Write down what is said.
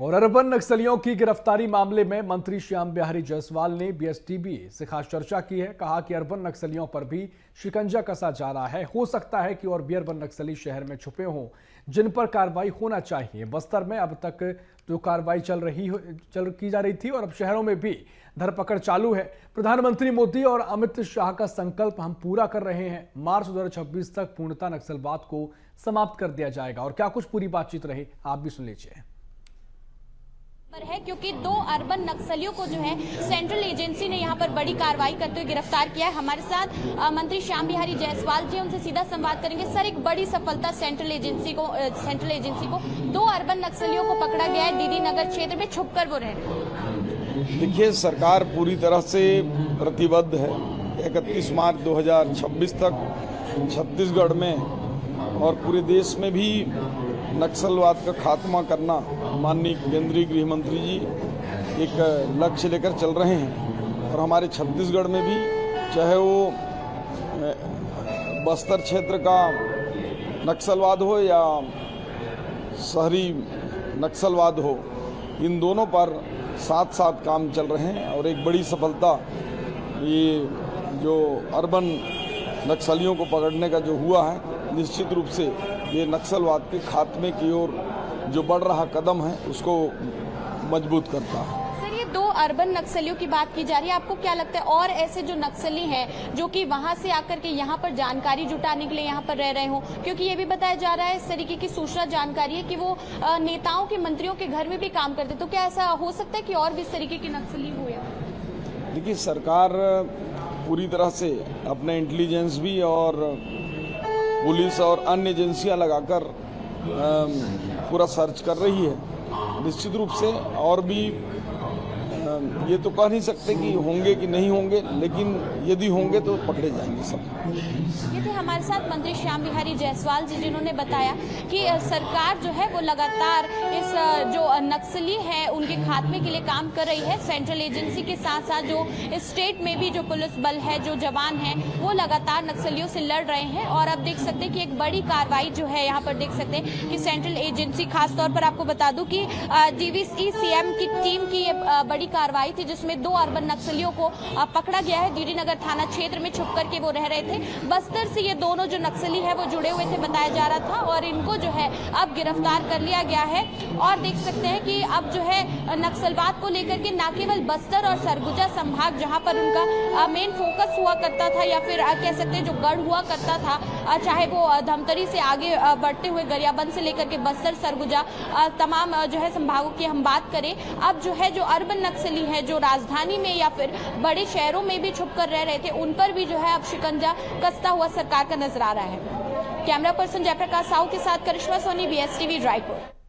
और अर्बन नक्सलियों की गिरफ्तारी मामले में मंत्री श्याम बिहारी जायसवाल ने बीएसटीबी से खास चर्चा की है। कहा कि अर्बन नक्सलियों पर भी शिकंजा कसा जा रहा है। हो सकता है कि और भी अर्बन नक्सली शहर में छुपे हों जिन पर कार्रवाई होना चाहिए। बस्तर में अब तक जो कार्रवाई की जा रही थी और अब शहरों में भी धरपकड़ चालू है। प्रधानमंत्री मोदी और अमित शाह का संकल्प हम पूरा कर रहे हैं। मार्च 2026 तक पूर्णतः नक्सलवाद को समाप्त कर दिया जाएगा। और क्या कुछ पूरी बातचीत रही आप भी सुन लीजिए। है क्योंकि 2 अर्बन नक्सलियों को जो है सेंट्रल एजेंसी ने यहां पर बड़ी कार्रवाई करते हुए गिरफ्तार किया है। हमारे साथ मंत्री श्याम बिहारी जायसवाल जी, उनसे सीधा संवाद करेंगे। सर, एक बड़ी सफलता सेंट्रल एजेंसी को 2 अर्बन नक्सलियों को पकड़ा गया है। डीडी नगर क्षेत्र में छुपकर वो रह रहे हैं। देखिए, सरकार पूरी तरह से प्रतिबद्ध है। 31 मार्च 2026 तक छत्तीसगढ़ में और पूरे देश में भी नक्सलवाद का खात्मा करना माननीय केंद्रीय गृह मंत्री जी एक लक्ष्य लेकर चल रहे हैं। और हमारे छत्तीसगढ़ में भी, चाहे वो बस्तर क्षेत्र का नक्सलवाद हो या शहरी नक्सलवाद हो, इन दोनों पर साथ साथ काम चल रहे हैं। और एक बड़ी सफलता ये जो अर्बन नक्सलियों को पकड़ने का जो हुआ है, निश्चित रूप से ये नक्सलवाद के खात्मे की ओर जो बढ़ रहा कदम है उसको मजबूत करता है। सर, ये 2 अर्बन नक्सलियों की बात की जा रही है, आपको क्या लगता है और ऐसे जो नक्सली हैं जो कि वहां से आकर के यहाँ पर जानकारी जुटाने के लिए यहाँ पर रह रहे हो? क्योंकि ये भी बताया जा रहा है, इस तरीके की सूचना जानकारी है कि वो नेताओं के, मंत्रियों के घर में भी काम करते। तो क्या ऐसा हो सकता है कि और भी इस तरीके की नक्सली हो? देखिए, सरकार पूरी तरह से अपने इंटेलिजेंस भी और पुलिस और अन्य एजेंसियां लगाकर पूरा सर्च कर रही है। निश्चित रूप से और भी ये तो कह नहीं सकते कि होंगे कि नहीं होंगे, लेकिन यदि होंगे तो पकड़े जाएंगे सब। ये थे हमारे साथ मंत्री श्याम बिहारी जायसवाल जी, जिन्होंने बताया कि सरकार जो है वो लगातार इस जो नक्सली है उनके खात्मे के लिए काम कर रही है। सेंट्रल एजेंसी के साथ साथ जो स्टेट में भी जो पुलिस बल है, जो जवान हैं, वो लगातार नक्सलियों से लड़ रहे हैं। और अब देख सकते हैं कि एक बड़ी कार्रवाई जो है यहाँ पर देख सकते हैं कि सेंट्रल एजेंसी, खासतौर पर आपको बता दूं कि डीवीसी सीएम की टीम की ये बड़ी कार्रवाई थी जिसमें 2 अर्बन नक्सलियों को पकड़ा गया है। डीडी नगर थाना क्षेत्र में छुप करके वो रह रहे थे। बस्तर से ये दोनों जो नक्सली है वो जुड़े हुए थे, बताया जा रहा था, और इनको जो है अब गिरफ्तार कर लिया गया है। और देख सकते हैं कि अब जो है नक्सलवाद को लेकर के न केवल बस्तर और सरगुजा संभाग, जहां पर उनका मेन फोकस हुआ करता था, या फिर कह सकते हैं जो गढ़ हुआ करता था, चाहे वो धमतरी से आगे बढ़ते हुए गरियाबंद से लेकर के बस्तर, सरगुजा, तमाम जो है संभागों की हम बात करें, अब जो है जो अर्बन नक्सली है जो राजधानी में या फिर बड़े शहरों में भी छुपकर रह रहे थे, उन पर भी जो है अब शिकंजा कसता हुआ सरकार का नजर आ रहा है। कैमरा पर्सन जयप्रकाश साहू के साथ करिश्मा सोनी, BSTV रायपुर।